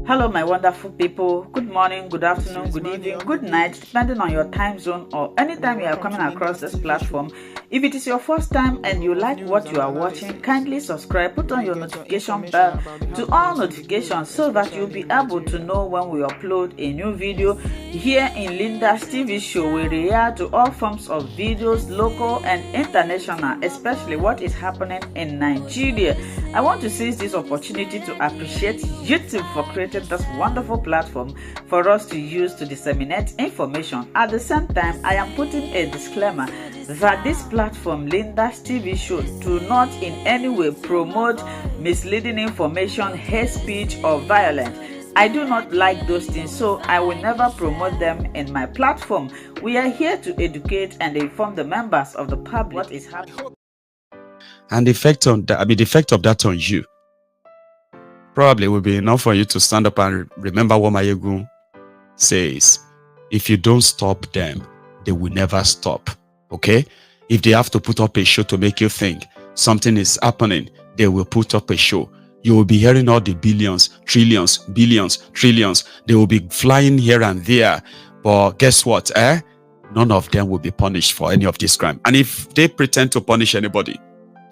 Hello, my wonderful people. Good morning, good afternoon, good evening, good night, depending on your time zone or anytime you are coming across this platform. If it is your first time and you like what you are watching, kindly subscribe, put on your notification bell to all notifications so that you'll be able to know when we upload a new video. Here in Linda's TV show, we react to all forms of videos, local and international, especially what is happening in Nigeria. I want to seize this opportunity to appreciate YouTube for creating this wonderful platform for us to use to disseminate information. At the same time, I am putting a disclaimer that this platform, Linda's TV show, do not in any way promote misleading information, hate speech, or violence. I do not like those things, so I will never promote them in my platform. We are here to educate and inform the members of the public what is happening. And the effect on that, the effect of that on you probably will be enough for you to stand up and remember what Mayegun says. If you don't stop them, they will never stop. Okay? If they have to put up a show to make you think something is happening, they will put up a show. You will be hearing all the billions, trillions, billions, trillions. They will be flying here and there. But guess what? None of them will be punished for any of this crime. And if they pretend to punish anybody,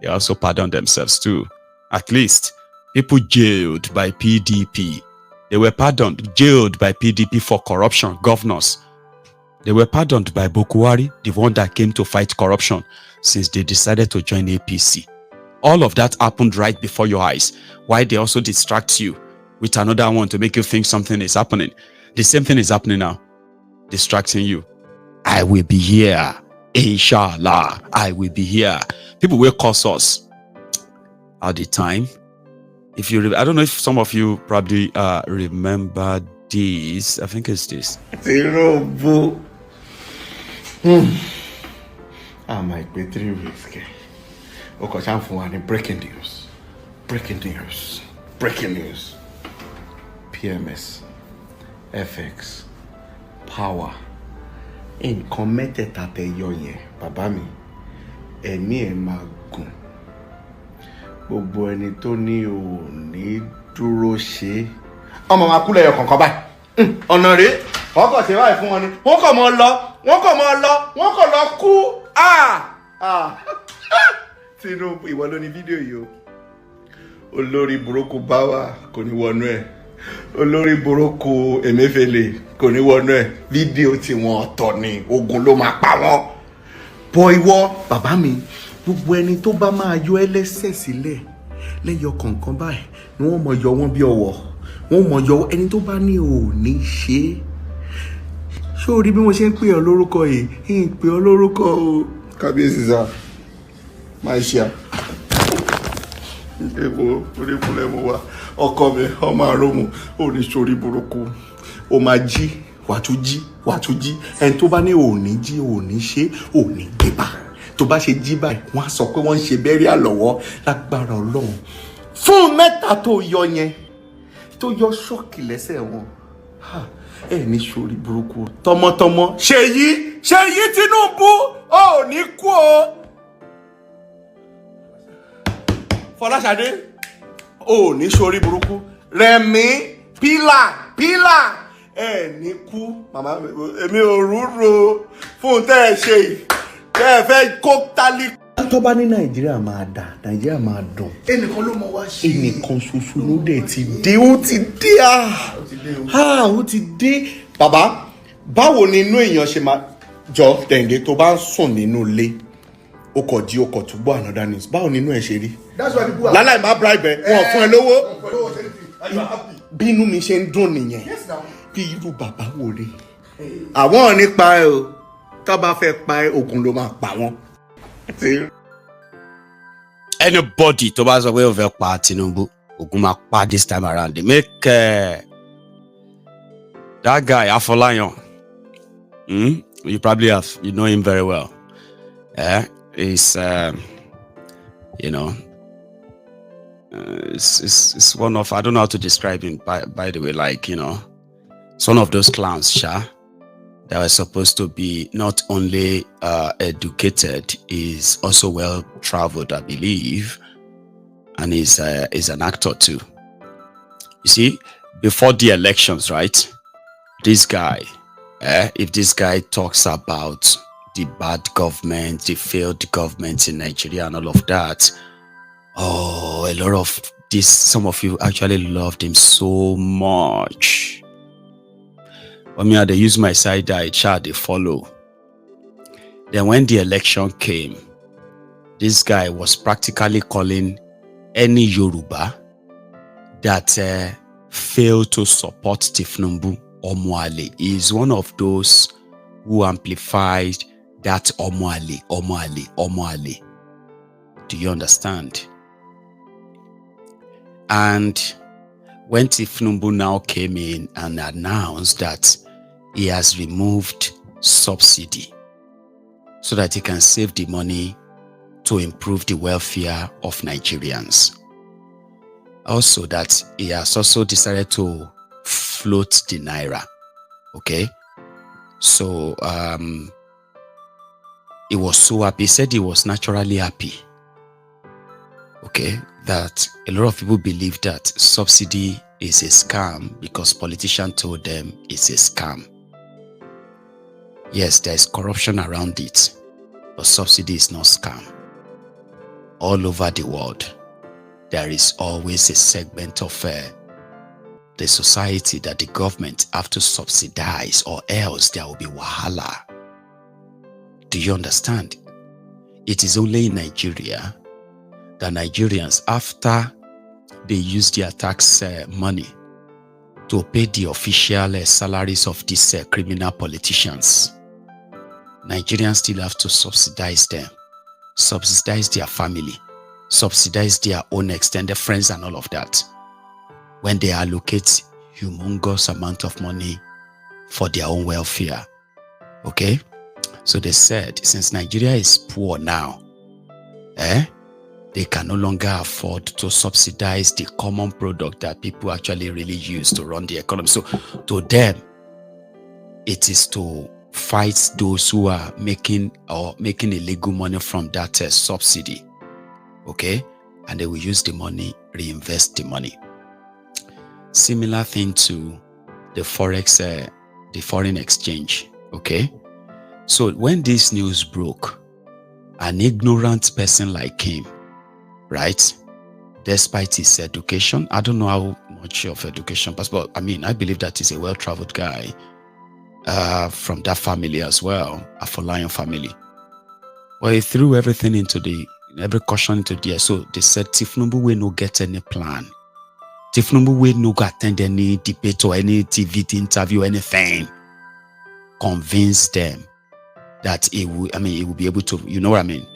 they also pardon themselves too. At least people jailed by PDP. They were pardoned, jailed by PDP for corruption, governors. They were pardoned by Bokuwari, the one that came to fight corruption since they decided to join APC. All of that happened right before your eyes. Why they also distract you with another one to make you think something is happening. The same thing is happening now, distracting you. I will be here. Inshallah, I will be here. People will curse us all the time. If you, I don't know if some of you probably remember this. I think it's this. Tinubu. I might be 3 weeks. Okay, I'm for any breaking news. Breaking news. Breaking news. PMS. FX. Power. Nǹkan mẹ́tẹ̀ẹ̀ta tẹ́ yọ yẹn, bàbá mi, ẹ̀mí ẹ̀ máa gùn. Gbogbo ẹni tó ní ò ní dúró ṣe. Ọmọ máa kú lẹ́yọ kọ̀ọ̀kan báyìí. Ọ̀nà rèé, wọ́n kàn ṣe báyìí fún wọn ni. Wọ́n kàn mọ́ lọ, wọ́n kàn lọ kú. Tinubu, ìwọ ló ní fídíò yìí o. Olórí burúkú Báwà kò ní wọnú ẹ̀. Olórí burúkú Emefiele kò ní wọnú ẹ̀. Fídíò tí wọ́n ọ̀tọ̀ ni, ogun ló máa pa wọ́n. Bọ́ ìwọ, bàbá mi, gbogbo ẹni tó bá máa yọ ẹlẹ́sẹ̀ sílẹ̀ lẹ́yọ kọ̀ọ̀kan báyìí ni wọ́n mọ̀ yọ wọ́n bí ọwọ́. Wọ́n mọ̀ yọ ẹni tó bá ní ò ní ṣe. Ṣé o rí bí mo ṣe ń pè ọ́ lórúkọ yìí? Ń pè ọ́ lórúkọ o. Kábíyèsí sá, máa ṣe à. Èwo orí kúnlẹ̀ mo wà. Ọkọ mi, ọmọ àròmù, ò ní sórí burúkú. O máa jí, wàá tún jí. Ẹni tó bá ní ò ní jí, ò ní ṣe, ò ní gbébà. Tó bá ṣe jí báyìí, wọ́n á sọ pé wọ́n ń ṣe bẹ́rí àlọ́wọ́ lágbára Ọlọ́run. Fún mẹ́ta tó yọ yẹn, tó yọ ṣọ́ọ̀kì lẹ́sẹ̀ wọn. Ẹ ní sórí burúkú. Tọmọtọmọ, Ṣèyí Tinubu, ò ní kú o. Fọláṣadé, ò ní sórí burúkú. Rẹ̀mí, pílà, ẹ ní kú. Màmá èmi ò rúro fún tẹ́ ẹ ṣe yìí. Tẹ́ ẹ fẹ́ kó tálí. Tó bá ní Nàìjíríà máa dà, Nàìjíríà máa dùn. Ẹnìkan ló mọ wá ṣe. Ẹnìkan ṣoṣo ló dẹ̀ ti dé. Ó ti dé. Bàbá, báwo ni inú èèyàn ṣe máa jọ tẹ̀ǹdé tó bá ń sùn nínú ilé? O kò jí, o kò tún gbọ́ another news. Báwo ni inú ẹ̀ ṣe rí? Láláì má bribe ẹ̀, wọ́n fún ẹ lówó. Bí inú mi ṣe ń dùn nìyẹn. Bí irú bàbá wo rè? Àwọn ò ní pa ẹ o. Tó bá fẹ́ pa ẹ, ogun ló máa pa wọ́n. Anybody tó bá sọ pé ó fẹ́ pa Tinubu, ogun máa pa this time around. They make that guy Afolayan. You probably have, you know him very well. He's it's one of, I don't know how to describe him by the way, like, it's one of those clowns, that are supposed to be not only educated, is also well traveled, I believe, and is an actor too. You see, before the elections, right? This guy, if this guy talks about the bad government, the failed government in Nigeria and all of that, oh, a lot of this, some of you actually loved him so much. I mean, they use my side eye chart, they follow. Then when the election came, this guy was practically calling any Yoruba that failed to support Tinubu Omoale. He is one of those who amplified that Omoale. Do you understand? And when Tinubu now came in and announced that he has removed subsidy so that he can save the money to improve the welfare of Nigerians. Also that he has also decided to float the Naira. Okay? So he was so happy. He said he was naturally happy. Okay? That a lot of people believe that subsidy is a scam because politicians told them it's a scam. Yes, there is corruption around it, but subsidy is not scam. All over the world, there is always a segment of the society that the government have to subsidize, or else there will be wahala. Do you understand? It is only in Nigeria that Nigerians, after they use their tax money to pay the official salaries of these criminal politicians, Nigerians still have to subsidize them, subsidize their family, subsidize their own extended friends and all of that, when they allocate humongous amount of money for their own welfare. Okay? So they said, since Nigeria is poor now, they can no longer afford to subsidize the common product that people actually really use to run the economy. So to them, it is to fight those who are making illegal money from that subsidy. Okay? And they will use the money, reinvest the money. Similar thing to the forex, the foreign exchange. Okay? So when this news broke, an ignorant person like him, right, despite his education, I don't know how much of education, but I mean, I believe that he's a well-traveled guy from that family as well, a Folayan family. Well, he threw everything every caution into the air. So they said, Tinubu will not get any plan. Tinubu will not attend any debate or any TV interview, anything. Convince them that he will be able to, you know what I mean?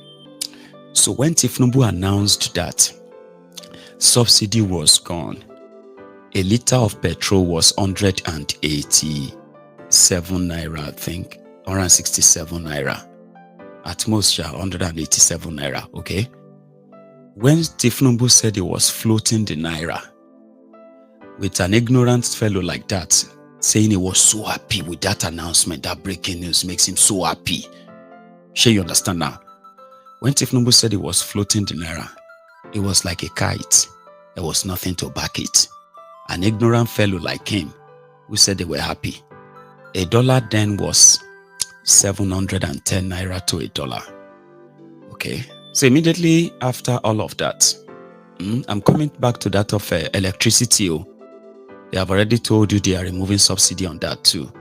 So when Tinubu announced that subsidy was gone, a liter of petrol was 187 naira, I think, 167 naira. At most, 187 naira, okay? When Tinubu said he was floating the naira, with an ignorant fellow like that, saying he was so happy with that announcement, that breaking news makes him so happy. Sure, you understand now? When Tinubu said he was floating the naira, it was like a kite. There was nothing to back it. An ignorant fellow like him, who said they were happy. A dollar then was 710 naira to a dollar. Okay. So immediately after all of that, I'm coming back to that of electricity. They have already told you they are removing subsidy on that too.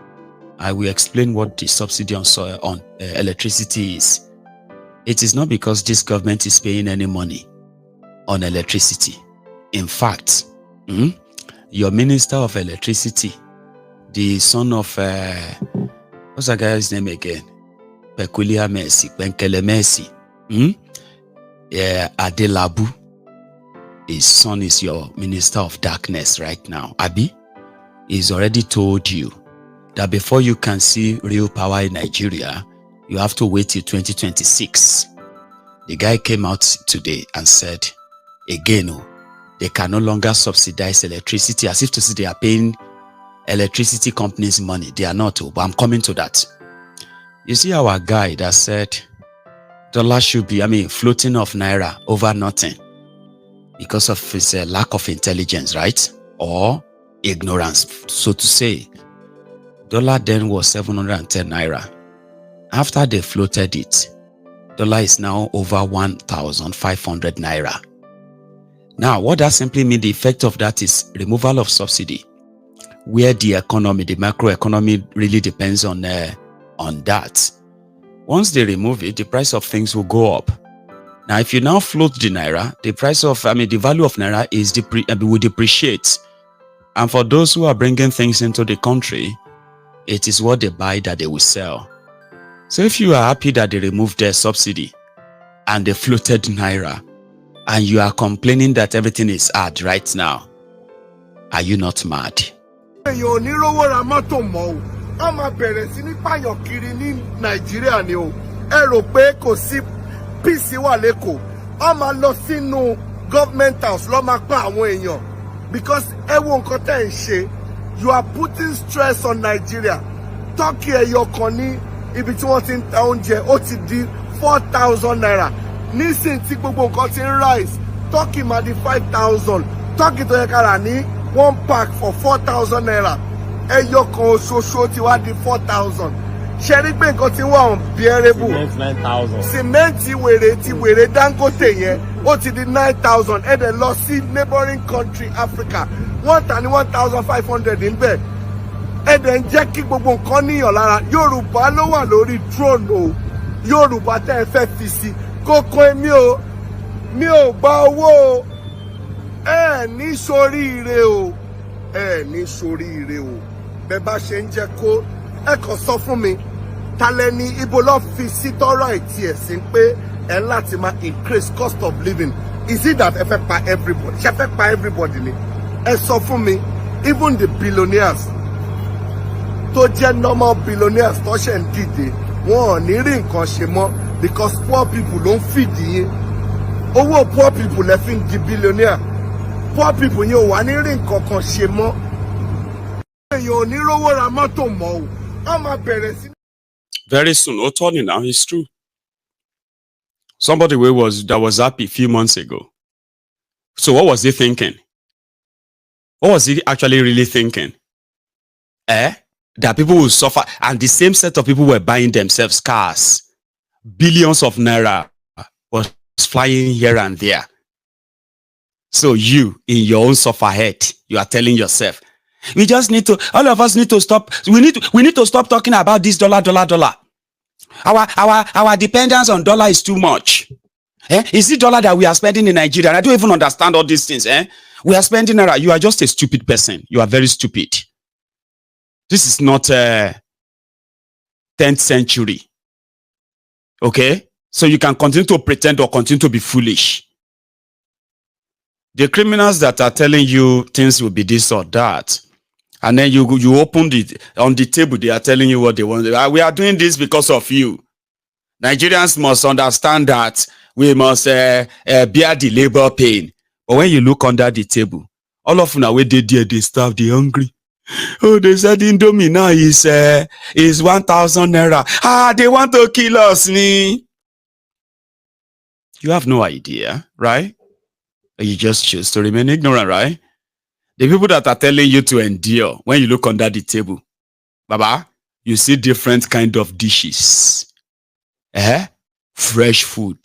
I will explain what the subsidy on electricity is. It is not because this government is paying any money on electricity. In fact, your Minister of Electricity, the son of, what's that guy's name again? Peculiar Mercy, Benkele Mercy. Adelabu. His son is your Minister of Darkness right now. Abi, he's already told you that before you can see real power in Nigeria, you have to wait till 2026. The guy came out today and said, again, they can no longer subsidize electricity, as if to say they are paying electricity companies money. They are not, but I'm coming to that. You see our guy that said, dollar should be, floating off naira over nothing because of his lack of intelligence, right? Or ignorance, so to say. Dollar then was 710 naira. After they floated it, dollar is now over 1,500 naira. Now, what that simply means, the effect of that is removal of subsidy, where the economy, the macroeconomy really depends on that. Once they remove it, the price of things will go up. Now, if you now float the naira, the value of naira will depreciate. And for those who are bringing things into the country, it is what they buy that they will sell. So if you are happy that they removed their subsidy and they floated naira, and you are complaining that everything is hard right now, are you not mad? Government house because you are putting stress on Nigeria. Turkey Yokoni, if it's what in town, OTD 4,000 naira. Nisin tí gbogbo nǹkan ti rise. Turkey ma di 5,000. Turkey tó yẹ ká rà ní one pack for 4,000 naira. Ẹyọ kan ṣoṣo ti wá di 4,000. Ṣé rí pé nǹkan ti wà unbearable. Cement 9,000. Cement ti wèrè Dangote yẹn ó ti di 9,000. Ẹ dẹ̀ lọ sí neighboring country Africa. Wọ́n tà ní 1,500 níbẹ̀. Ẹ dẹ̀ ń jẹ́ kí gbogbo nǹkan níyàn lára. Yorùbá ló wà lórí throne o. Yorùbá tẹ́ ẹ fẹ́ fi sí. Kókó mi ò gba owó o. Ẹ ní ṣoríire o. Ẹ ní ṣoríire o. Bẹ́ bá ṣe ń jẹ́ kó ẹ kàn sọ fún mi. Talẹ́ ní ibo ló fi sí tọ́rọ̀ ìtì ẹ̀ sí pé ẹ láti máa increase cost of living. Is it that ẹ fẹ́ pa everybody? Ṣé ẹ fẹ́ pa everybody ni? Ẹ sọ fún mi. Even the billionaires tó jẹ́ normal billionaires tó ṣe ń dìde wọn ò ní rí nǹkan ṣe mọ́ because poor people ló ń fìdí yín. Owó poor people lẹ fi ń di billionaire. Poor people yẹn ò wá ní rí nǹkan kan ṣe mọ́. Èèyàn ò ní rówó ra mọ́tò mọ́ o. Wọ́n máa bẹ̀rẹ̀ sí. Very soon, Otoni now, it's true. Somebody that was happy a few months ago. So what was he thinking? What was he actually really thinking? That people will suffer, and the same set of people were buying themselves cars. Billions of naira was flying here and there. So you, in your own suffer head, you are telling yourself, we just need to, all of us need to stop. We need to stop talking about this dollar. Our dependence on dollar is too much. Is it dollar that we are spending in Nigeria? I don't even understand all these things. We are spending naira. You are just a stupid person. You are very stupid. This is not 10th century. Okay? So you can continue to pretend or continue to be foolish. The criminals that are telling you things will be this or that, and then you open it on the table, they are telling you what they want. We are doing this because of you. Nigerians must understand that we must bear the labor pain. But when you look under the table, all of them, they starve, they hungry. Oh, they said Indomie now is 1,000 naira. They want to kill us, me. You have no idea, right? You just choose to remain ignorant, right? The people that are telling you to endure, when you look under the table, Baba, you see different kind of dishes. Fresh food.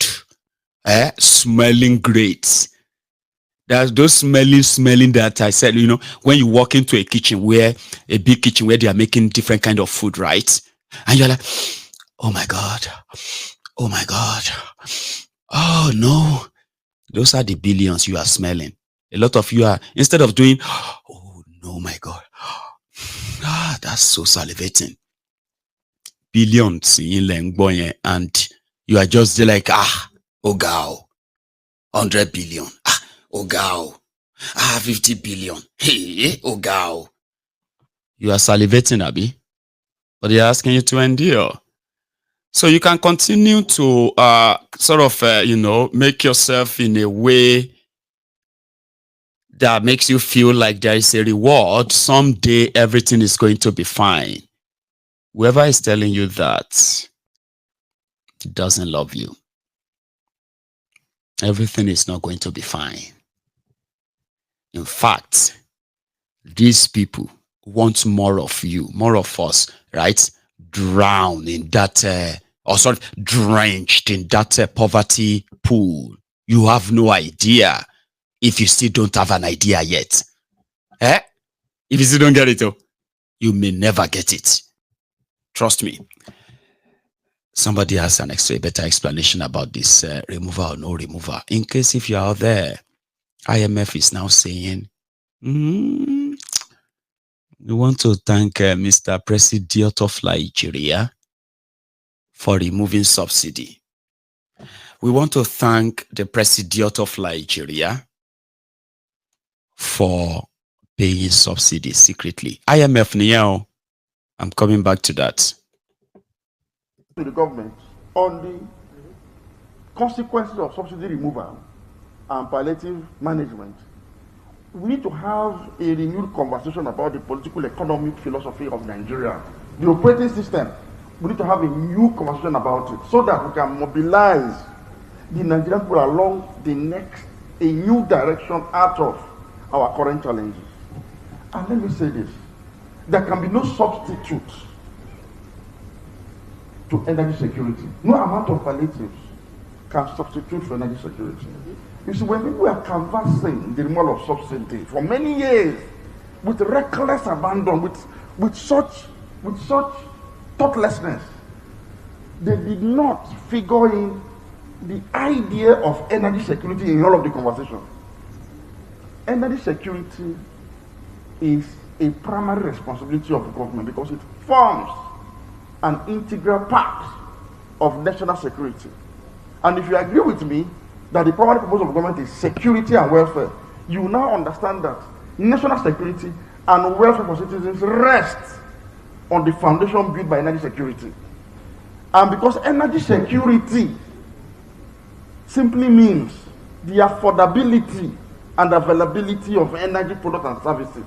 Smelling great. There's those smelling that I said, when you walk into a kitchen a big kitchen where they are making different kind of food, right? And you're like, oh my God. Oh my God. Oh no. Those are the billions you are smelling. A lot of you are, instead of doing, oh no, my God. That's so salivating. Billions in Lengboye, and you are just like, oh God, 100 billion. Oh God, 50 billion. Hey, oh God. You are salivating, Abi, but they are asking you to endure. So you can continue to make yourself in a way that makes you feel like there is a reward. Someday everything is going to be fine. Whoever is telling you that doesn't love you. Everything is not going to be fine. In fact, These people want more of you, more of us, right? Drown in that, or sorry, drenched in that poverty pool. You have no idea if you still don't have an idea yet. Eh? If you still don't get it, oh, you may never get it. Trust me. Somebody has a better explanation about this removal or no removal. In case if you are out there, IMF is now saying, we want to thank Mr. President of Nigeria for removing subsidy. We want to thank the President of Nigeria for paying subsidy secretly. IMF now, I'm coming back to that. To the government on the consequences of subsidy removal and palliative management, we need to have a renewed conversation about the political economic philosophy of Nigeria, the operating system. We need to have a new conversation about it so that we can mobilize the Nigerian people along a new direction out of our current challenges. And let me say this, there can be no substitute to energy security. No amount of palliatives can substitute for energy security. You see, when people are canvassing the removal of subsidy for many years with reckless abandon, with such thoughtlessness, they did not figure in the idea of energy security in all of the conversation. Energy security is a primary responsibility of the government because it forms an integral part of national security. And if you agree with me that the primary purpose of government is security and welfare, you now understand that national security and welfare for citizens rest on the foundation built by energy security. And because energy security simply means the affordability and availability of energy products and services,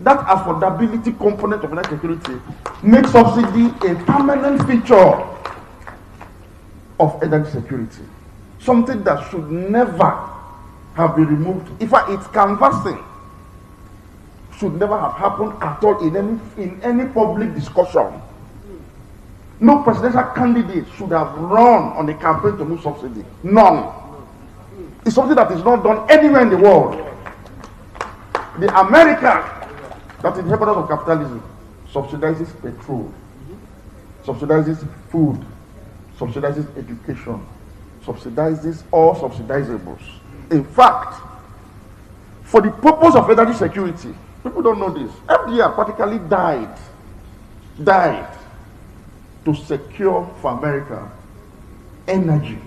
that affordability component of energy security makes subsidy a permanent feature of energy security. Something that should never have been removed. In fact, its canvassing should never have happened at all in any public discussion. No presidential candidate should have run on a campaign to remove subsidy. None. It's something that is not done anywhere in the world. The America that is the headquarters of capitalism subsidizes petrol, subsidizes food, subsidizes education, subsidizes all subsidizables. In fact, for the purpose of energy security, people don't know this, FDR practically died to secure for America energy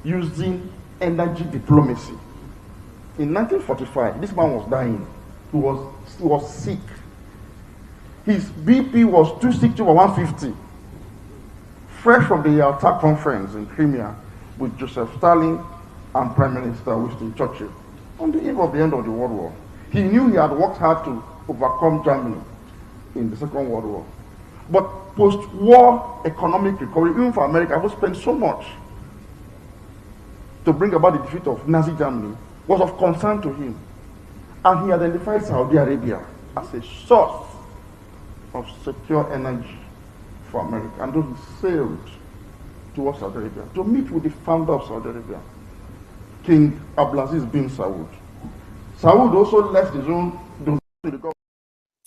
using energy diplomacy. In 1945, this man was dying. He was sick. His BP was 260/150. Fresh from the Yalta conference in Crimea with Joseph Stalin and Prime Minister Winston Churchill on the eve of the end of the World War. He knew he had worked hard to overcome Germany in the Second World War. But post-war economic recovery, even for America, who spent so much to bring about the defeat of Nazi Germany, was of concern to him. And he identified Saudi Arabia as a source of secure energy for America. And then he sailed towards Saudi Arabia to meet with the founder of Saudi Arabia, King Abdulaziz bin Saud. Saud also left his own to the government.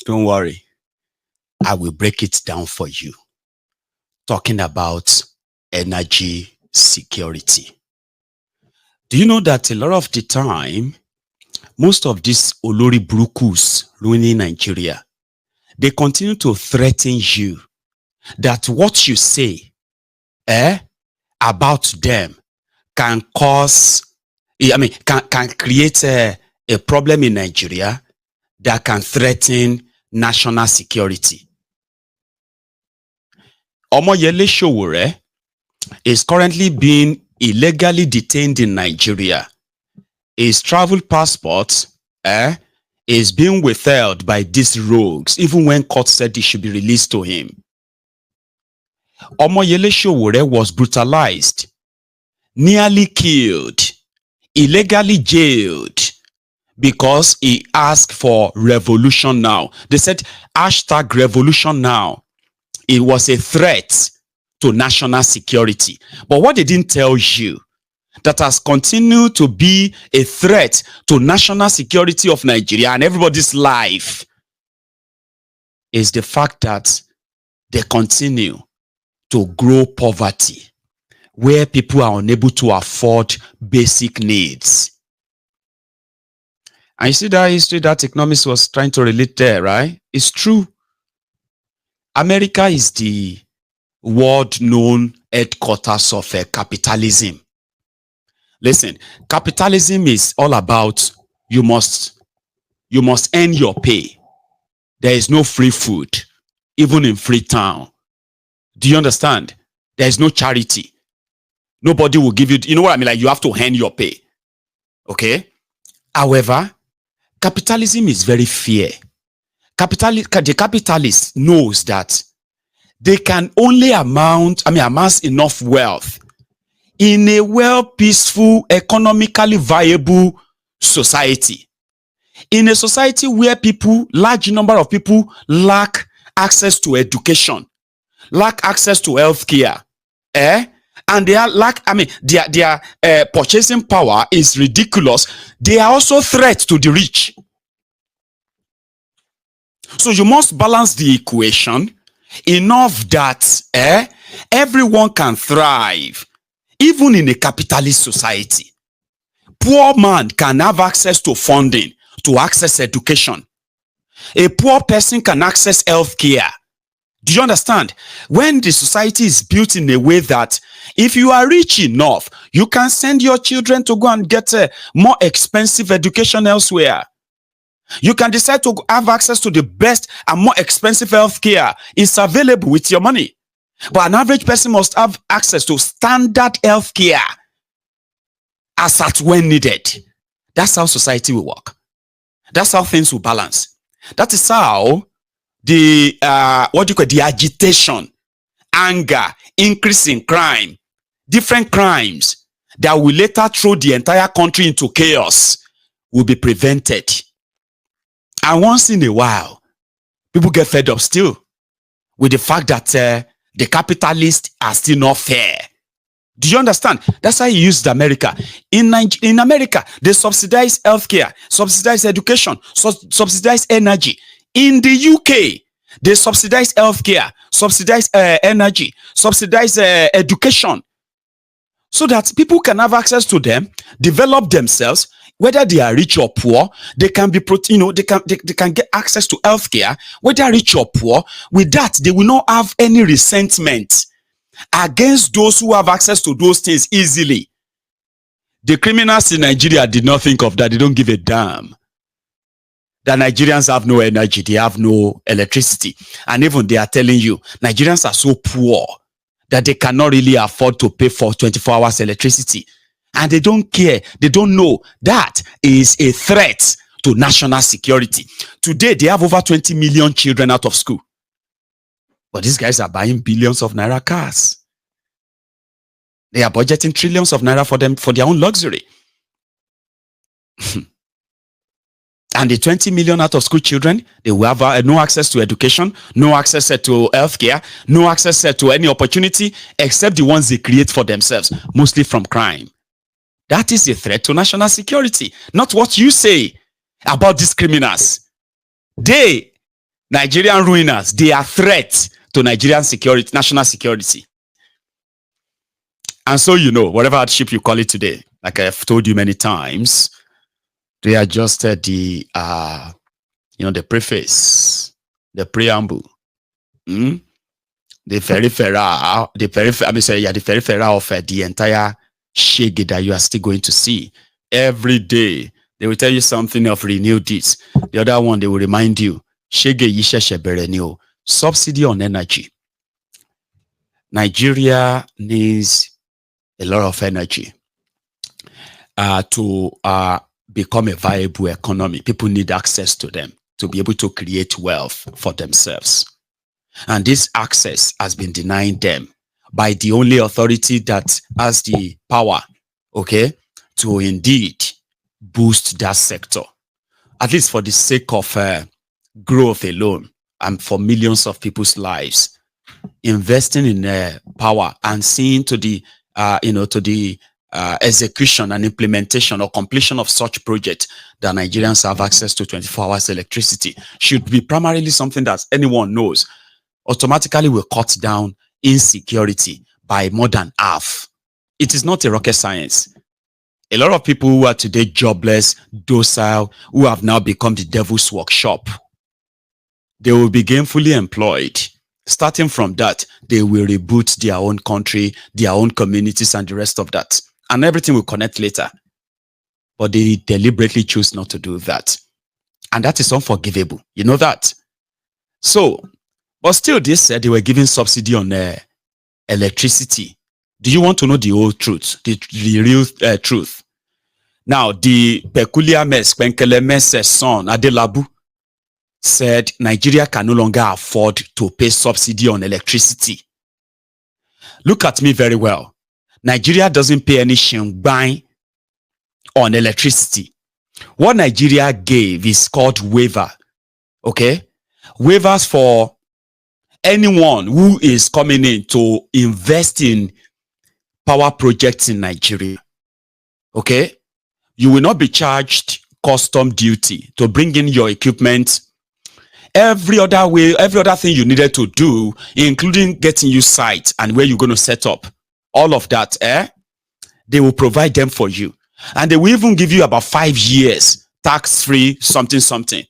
Don't worry. I will break it down for you. Talking about energy security. Do you know that a lot of the time, most of these Olori Brukus ruining Nigeria, they continue to threaten you that what you say about them can cause, can create a problem in Nigeria that can threaten national security. Omoyele Sowore is currently being illegally detained in Nigeria. His travel passport is being withheld by these rogues, even when court said it should be released to him. Omoyele Sowore was brutalized, nearly killed, illegally jailed because he asked for revolution now. They said hashtag revolution now. It was a threat to national security. But what they didn't tell you that has continued to be a threat to national security of Nigeria and everybody's life is the fact that they continue to grow poverty where people are unable to afford basic needs. And you see that history that economics was trying to relate there, right? It's true. America is the world-known headquarters of capitalism. Listen, capitalism is all about you must earn your pay. There is no free food, even in Freetown. Do you understand? There is no charity. Nobody will give you, you know what I mean? Like you have to earn your pay. Okay? However, capitalism is very fair. The capitalist knows that they can only amass enough wealth in a peaceful, economically viable society. In a society where large number of people lack access to education, lack access to healthcare, and their purchasing power is ridiculous. They are also threats to the rich. So you must balance the equation enough that everyone can thrive, even in a capitalist society. Poor man can have access to funding, to access education. A poor person can access healthcare. Do you understand? When the society is built in a way that if you are rich enough, you can send your children to go and get a more expensive education elsewhere. You can decide to have access to the best and more expensive healthcare. It's available with your money. But an average person must have access to standard healthcare as at when needed. That's how society will work. That's how things will balance. That is how the agitation, anger, increase in crime, different crimes that will later throw the entire country into chaos will be prevented. And once in a while, people get fed up still with the fact that the capitalists are still not fair. Do you understand? That's how he used America. In America, they subsidize healthcare, subsidize education, subsidize energy. In the UK, they subsidize healthcare, subsidize energy, subsidize education, so that people can have access to them, develop themselves, whether they are rich or poor. They can be, they can get access to healthcare, whether rich or poor. With that, they will not have any resentment against those who have access to those things easily. The criminals in Nigeria did not think of that. They don't give a damn. The Nigerians have no energy, they have no electricity. And even they are telling you, Nigerians are so poor that they cannot really afford to pay for 24 hours electricity. And they don't care. They don't know that is a threat to national security. Today, they have over 20 million children out of school. But these guys are buying billions of naira cars. They are budgeting trillions of naira for their own luxury. And the 20 million out of school children, they will have no access to education, no access to healthcare, no access to any opportunity except the ones they create for themselves, mostly from crime. That is a threat to national security, not what you say about these criminals. They, Nigerian ruiners, they are threats to Nigerian security, national security. And so, whatever hardship you call it today, like I've told you many times, they are just the preface, the preamble, the peripheral, the peripheral of the entire shege that you are still going to see. Every day, they will tell you something of renew this. The other one, they will remind you, shege yisheshe berenio, subsidy on energy. Nigeria needs a lot of energy to become a viable economy. People need access to them to be able to create wealth for themselves. And this access has been denied them by the only authority that has the power, to indeed boost that sector. at least for the sake of growth alone and for millions of people's lives, investing in power and seeing to the execution and implementation or completion of such project that Nigerians have access to 24 hours electricity should be primarily something that anyone knows automatically will cut down insecurity by more than half. It is not a rocket science. A lot of people who are today jobless, docile, who have now become the devil's workshop, they will be gainfully employed. Starting from that, they will reboot their own country, their own communities, and the rest of that. And everything will connect later. But they deliberately choose not to do that. And that is unforgivable. You know that? So, but still, they said they were giving subsidy on electricity. Do you want to know the whole truth? The real truth? Now, the peculiar mess, Penkele Mess's son, Adelabu, said Nigeria can no longer afford to pay subsidy on electricity. Look at me very well. Nigeria doesn't pay any shingbai on electricity. What Nigeria gave is called waiver. Okay? Waivers for anyone who is coming in to invest in power projects in Nigeria. Okay? You will not be charged custom duty to bring in your equipment. Every other thing you needed to do, including getting you site and where you're going to set up, all of that, they will provide them for you. And they will even give you about 5 years tax-free something.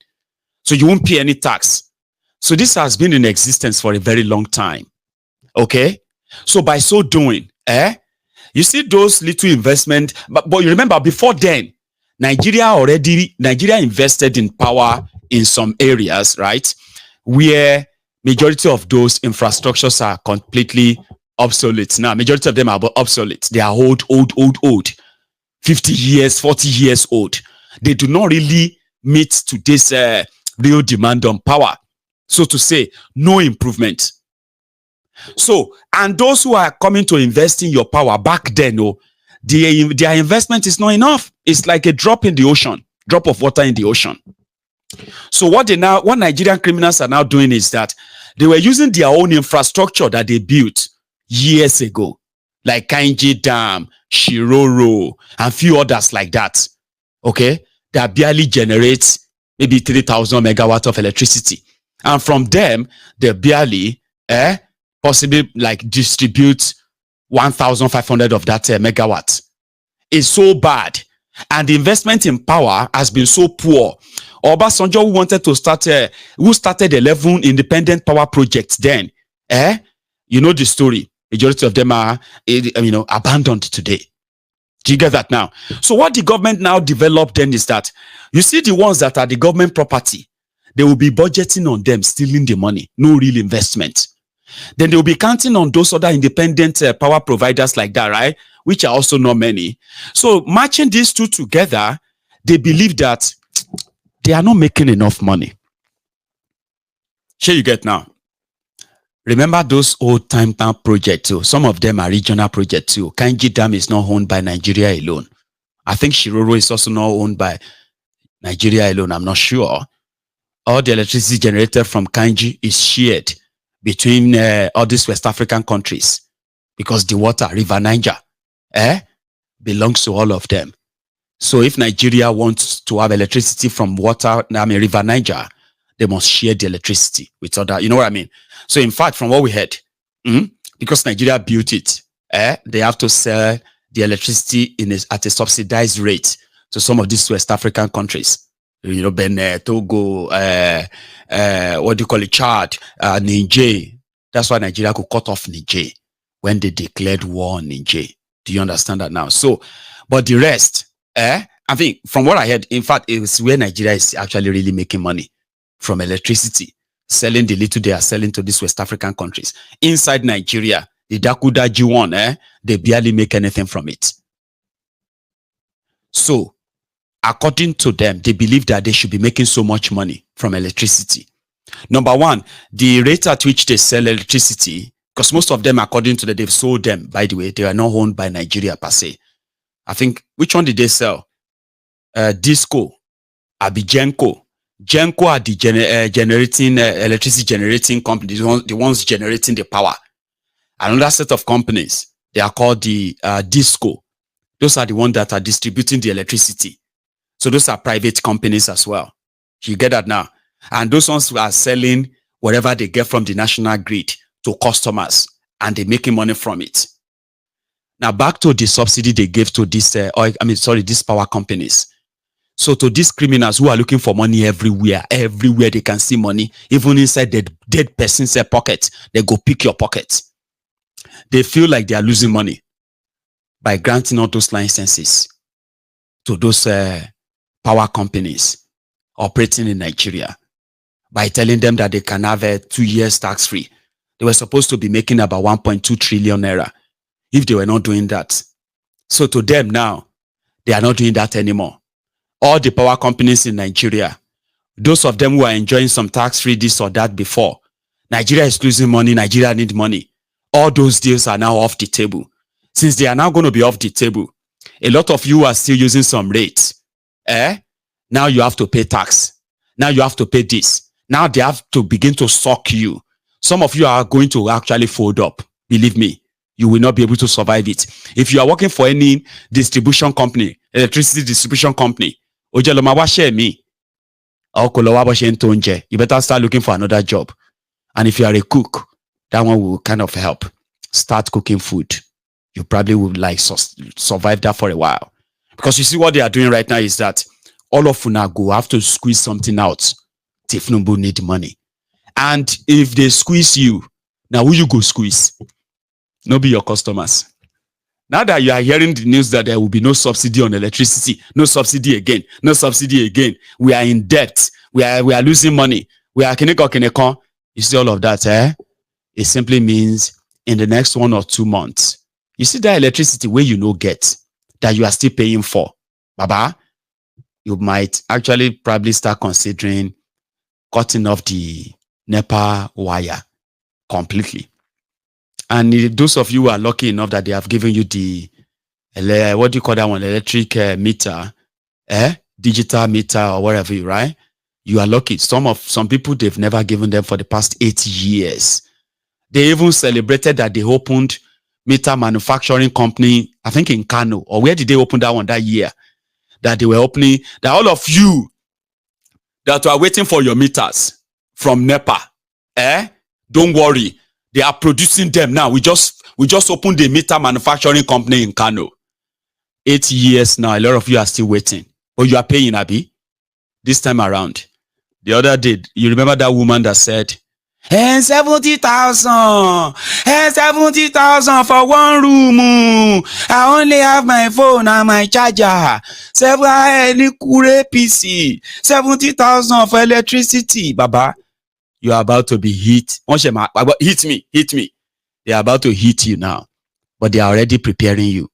So you won't pay any tax. So this has been in existence for a very long time. Okay? So by so doing, you see those little investment, but you remember before then, Nigeria invested in power in some areas, right, where majority of those infrastructures are completely obsolete. Now, majority of them are obsolete. They are old, 50 years, 40 years old. They do not really meet today's real demand on power. So to say, no improvement. So, and those who are coming to invest in your power back then, their investment is not enough. It's like a drop in the ocean, drop of water in the ocean. So what Nigerian criminals are now doing is that they were using their own infrastructure that they built years ago, like Kainji Dam, Shiroro, and few others like that. Okay, that barely generates maybe 3,000 megawatts of electricity, and from them they barely possibly like distribute 1,500 of that megawatt. It's so bad, and the investment in power has been so poor. Obasanjo, who wanted to start, who started 11 independent power projects then, you know the story. Majority of them are, abandoned today. Do you get that now? So what the government now developed then is that, you see the ones that are the government property, they will be budgeting on them, stealing the money, no real investment. Then they will be counting on those other independent power providers like that, right? Which are also not many. So matching these two together, they believe that they are not making enough money. Sure, you get now. Remember those old time projects too. Some of them are regional projects too. Kainji Dam is not owned by Nigeria alone. I think Shiroro is also not owned by Nigeria alone. I'm not sure. All the electricity generated from Kainji is shared between all these West African countries, because the water, River Niger, belongs to all of them. So if Nigeria wants to have electricity from River Niger, they must share the electricity with other, you know what I mean? So in fact, from what we heard, because Nigeria built it, they have to sell the electricity at a subsidized rate to some of these West African countries. You know, Benin, Togo, what do you call it, Chad, Niger. That's why Nigeria could cut off Niger when they declared war on Niger. Do you understand that now? So, but the rest, I think from what I heard, in fact, it's where Nigeria is actually really making money from electricity, selling the little they are selling to these West African countries. Inside Nigeria, the Dakudaji one, they barely make anything from it. So, according to them, they believe that they should be making so much money from electricity. Number one, the rate at which they sell electricity, because most of them, according to they've sold them, by the way, they are not owned by Nigeria per se. I think, which one did they sell? Disco. Abi Genco. Genco are the generating electricity generating companies, the ones generating the power. Another set of companies, they are called the Disco. Those are the ones that are distributing the electricity. So those are private companies as well. You get that now? And those ones are selling whatever they get from the national grid to customers, and they're making money from it. Now back to the subsidy they gave to this, these power companies. So to these criminals who are looking for money everywhere they can see money, even inside the dead person's pocket, they go pick your pocket. They feel like they are losing money by granting all those licenses to those power companies operating in Nigeria, by telling them that they can have 2 years tax-free. They were supposed to be making about 1.2 trillion naira if they were not doing that. So to them now, they are not doing that anymore. All the power companies in Nigeria, those of them who are enjoying some tax-free this or that before, Nigeria is losing money, Nigeria need money. All those deals are now off the table. Since they are now going to be off the table, a lot of you are still using some rates. Now you have to pay tax. Now you have to pay this. Now they have to begin to suck you. Some of you are going to actually fold up. Believe me, you will not be able to survive it. If you are working for any distribution company, electricity distribution company, you better start looking for another job. And if you are a cook, that one will kind of help. Start cooking food. You probably will like survive that for a while. Because you see what they are doing right now is that all of una go have to squeeze something out. Tinubu need money. And if they squeeze you, now who you go squeeze? No be your customers. Now that you are hearing the news that there will be no subsidy on electricity, no subsidy again, no subsidy again, we are in debt, we are losing money, we are kineko. You see all of that, It simply means in the next 1 or 2 months, you see that electricity where you no get, that you are still paying for, Baba, you might actually probably start considering cutting off the NEPA wire completely. And if those of you who are lucky enough that they have given you the, what do you call that one, electric meter, digital meter or whatever, right? You are lucky. Some people, they've never given them for the past 8 years. They even celebrated that they opened meter manufacturing company, I think in Kano, or where did they open that one that year? That they were opening, that all of you that are waiting for your meters from NEPA, don't worry. They are producing them now. We just opened the meter manufacturing company in Kano. 8 years now, a lot of you are still waiting. But you are paying, Abi, this time around. The other day, you remember that woman that said, 70,000, 70,000 for one room. I only have my phone and my charger. 70,000 for electricity, Baba. You are about to be hit. Hit me. They are about to hit you now, but they are already preparing you.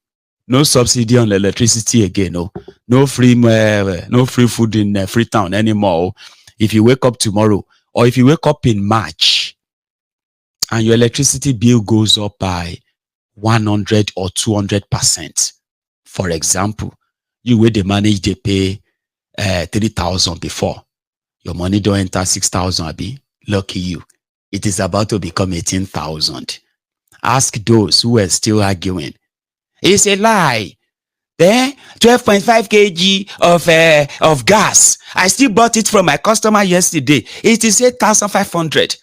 No subsidy on electricity again. No free food in Freetown anymore. If you wake up tomorrow, or if you wake up in March and your electricity bill goes up by 100 or 200%, for example, you where they manage they pay 3,000 before, your money don't enter 6,000, Abi. Lucky you. It is about to become 18,000. Ask those who are still arguing. It's a lie. 12.5 kg of gas. I still bought it from my customer yesterday. It is 8,500.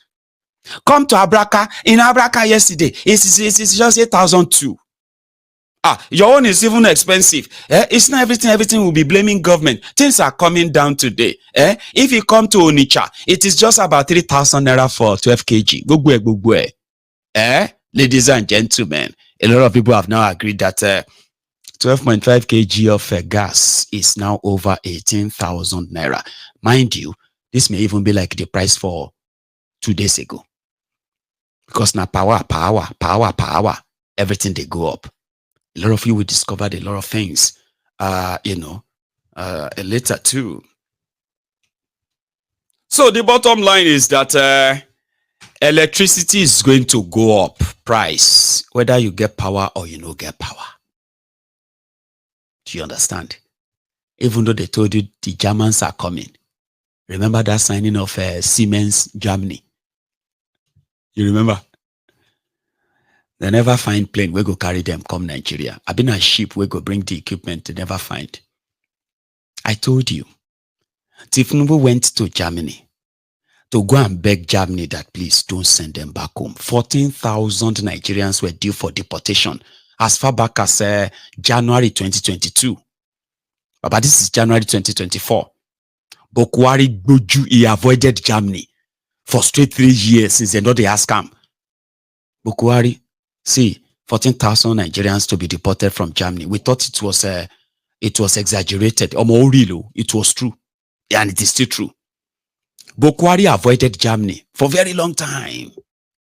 Come to Abraka. In Abraka yesterday, it's just 8,002. Your own is even expensive. It's not everything will be blaming government. Things are coming down today. If you come to Onitsha, it is just about 3,000 naira for 12 kg. Gugwe. Ladies and gentlemen, a lot of people have now agreed that 12.5 kg of gas is now over 18,000 naira. Mind you, this may even be like the price for 2 days ago. Because now power, everything they go up. A lot of you will discover a lot of things, later too. So the bottom line is that electricity is going to go up price, whether you get power or you don't get power. Do you understand? even though they told you the Germans are coming. Remember that signing of Siemens, Germany? You remember? They never find plane. We go carry them come Nigeria. I've been a ship. We go bring the equipment. They never find. I told you. Tinubu went to Germany to go and beg Germany that please don't send them back home. 14,000 Nigerians were due for deportation as far back as January 2022. But this is January 2024. Bokwari Gboju, he avoided Germany for straight 3 years since they know they asked him. Bokwari, see, 14,000 Nigerians to be deported from Germany. We thought it was exaggerated. It was true. And it is still true. Bokwari avoided Germany for a very long time.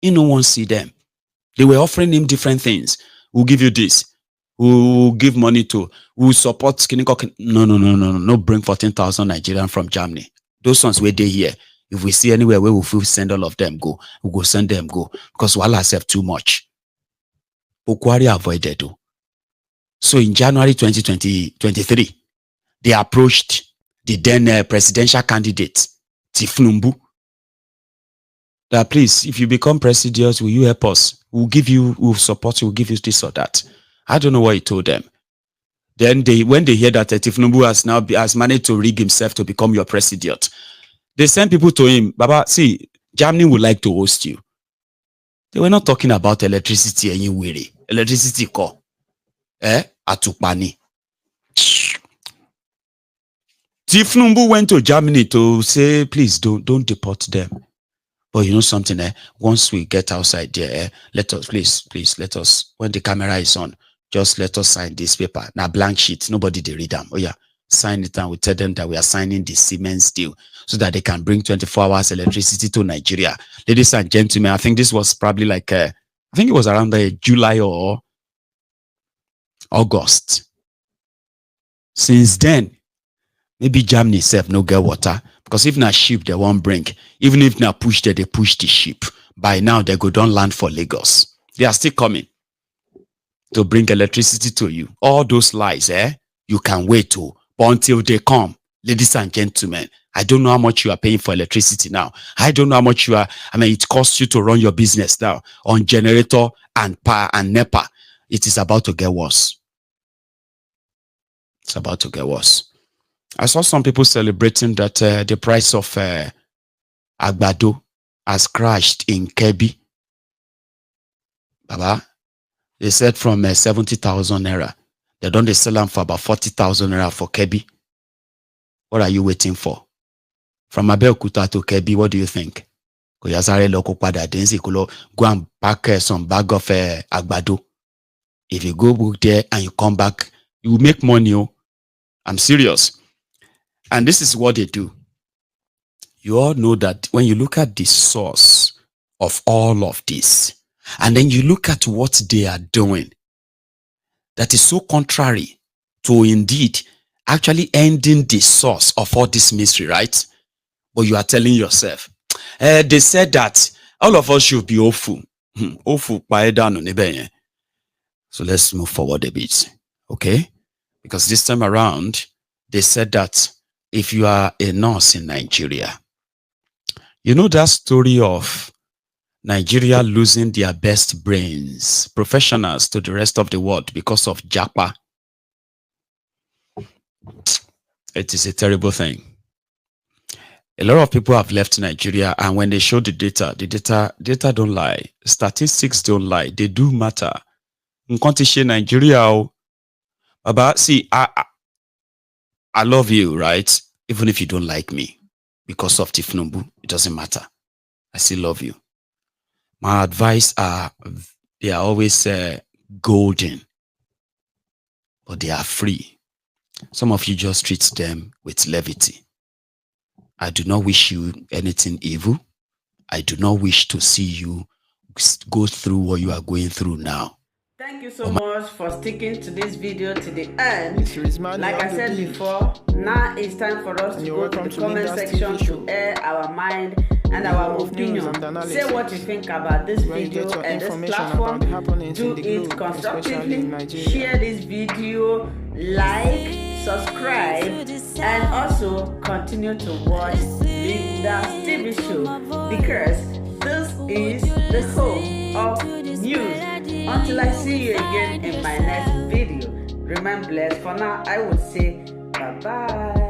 No one see them. They were offering him different things. We'll give you this. We'll give money to. We'll support Skinny Cock. No, bring 14,000 Nigerians from Germany. Those ones were there here. If we see anywhere where we'll send all of them, we'll go send them, go. Because we'll have too much. Bokwari avoided. So in January 2023, they approached the then presidential candidate, Tinubu, that please, if you become president, will you help us? We'll support you, we'll give you this or that. I don't know what he told them. Then when they hear that Tinubu has managed to rig himself to become your president, they send people to him. Baba, see, Germany would like to host you. They were not talking about electricity anywhere. Electricity call. Atukpani. Tinubu went to Germany to say, please don't deport them. But you know something, once we get outside there, let us, please, let us, when the camera is on, just let us sign this paper. Now, blank sheet, nobody they read them. Oh yeah, sign it and we tell them that we are signing the Siemens deal so that they can bring 24 hours electricity to Nigeria. Ladies and gentlemen, I think this was probably like, I think it was around July or August. Since then, maybe Germany itself no get water. Because if na ship they won't bring, even if na push they push the ship. By now they go don't land for Lagos. They are still coming to bring electricity to you. All those lies, you can wait to. But until they come, ladies and gentlemen, I don't know how much you are paying for electricity now. I don't know how much it costs you to run your business now on generator and power and NEPA. It is about to get worse. It's about to get worse. I saw some people celebrating that the price of Agbado has crashed in Kebbi. Baba, they said from 70,000 naira. They sell them for about 40,000 naira for Kebbi. What are you waiting for? From Abeokuta to Kebbi, what do you think? Go and pack some bag of Agbado. If you go there and you come back, you will make money. Oh. I'm serious. And this is what they do. You all know that when you look at the source of all of this, and then you look at what they are doing, that is so contrary to indeed actually ending the source of all this mystery, right? But you are telling yourself, they said that all of us should be awful. So let's move forward a bit, okay? Because this time around, they said that if you are a nurse in Nigeria, you know that story of Nigeria losing their best brains, professionals to the rest of the world because of Japa. It is a terrible thing. A lot of people have left Nigeria, and when they show the data don't lie. Statistics don't lie. They do matter. Nigeria, Baba, see, I love you, right? Even if you don't like me because of Tinubu, it doesn't matter. I still love you. My advice they are always golden, but they are free. Some of you just treat them with levity. I do not wish you anything evil. I do not wish to see you go through what you are going through now. Thank you so much for sticking to this video to the end. Like I said before, now it's time for us to go to the comment section to air our mind and our opinion. Say what you think about this video and this platform. Do it constructively. Share this video, like, subscribe, and also continue to watch Linda's TV show, because this is the home of news. Until I see you again in my next video, remain blessed. For now, I would say bye-bye.